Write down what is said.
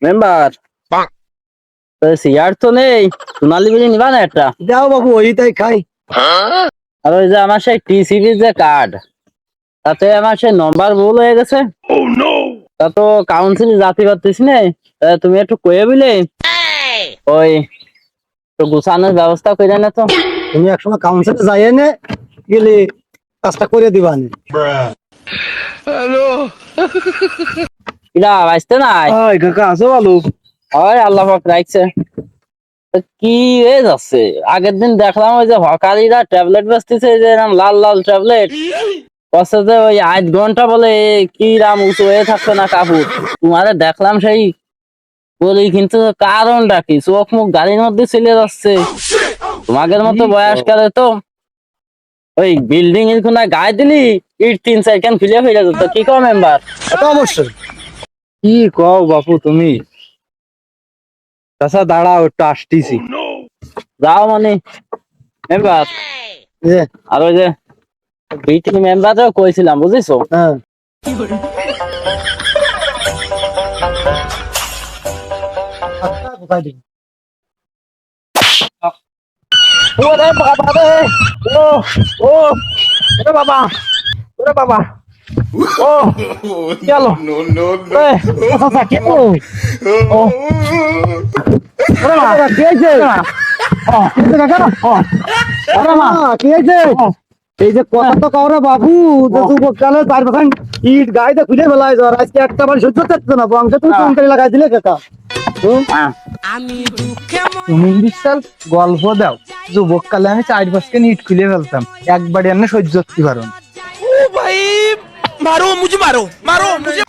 Member cigarette তো নেই, সোনালি বিড়ি নিবা না একটা? যাও বাবু, ওইটাই খাই। আর ওই যে আমার সেই টি সিরিজ যে কার্ড, তাতে আমার সেই নম্বর ভুল হয়ে গেছে। তা তো কাউন্সিল জাতি পারতেছি না। তুমি একটু কয়ে বিলে ওই একটু গুছানোর ব্যবস্থা করে না তো। তুমি একসময় কাউন্সিলে যাইয়ে নে গেলে কাজটা করে দিবা নি। কিরা বাঁচতে নাই? কাকা আছো ভালো? হয় আল্লাহ পাক রাখছে। তা কি হয়ে যাচ্ছে? আগের দিন দেখলাম ওই যে হকারিরা ট্যাবলেট বেচতেছে, যে এরকম লাল লাল ট্যাবলেট, বলছে যে ওই 8 ঘন্টা বলে কি রাম উঁচু হয়ে থাকছে না কাপড়। তোমারে দেখলাম সেই বলি, কিন্তু কারণটা কি? চোখ মুখ গাড়ির মধ্যে চলে যাচ্ছে। তোমাদের মতো বয়সকালে তো ওই বিল্ডিং এর কোনায় গায়ে দিলি ইট 3-4 খুলে ফেলে যেত। কি কম মেম্বার? এটা অবশ্যই। কি কও বাপু তুমি? চাচা দাঁড়াও, একটু আসতেছি। যাও মানে মেম্বার। এ, আর ওই যে বিটি মেম্বারও কইছিলাম, বুঝিছো? হ্যাঁ। আচ্ছা, কোথায় দিবি? ওরে বাবা রে, ও ও ওরে বাবা, ওরে বাবা, ও চলো এ, চাচা, কি গো? ও ওরে বাবা, কি হয়েছে? ও কাকা, ও ওরে মা, কি হয়েছে? এই যে কথা তো কাউরে বাবু, যে যুবককালে 4% ইট গাইতে খুলে ফেলায় জ্বর, আজকে একটা বার সহ্য করতে না বংশে তুমি কঙ্কারি লাগাই দিলে কাকা। তুমি বিশাল গল্প দাও। যুবককালে আমি 4-5 ইট খুলে ফেলতাম, একবারে এনে সহ্য করতে পারো না। ओ भाई मारो मुझे, मारो मारो मुझे,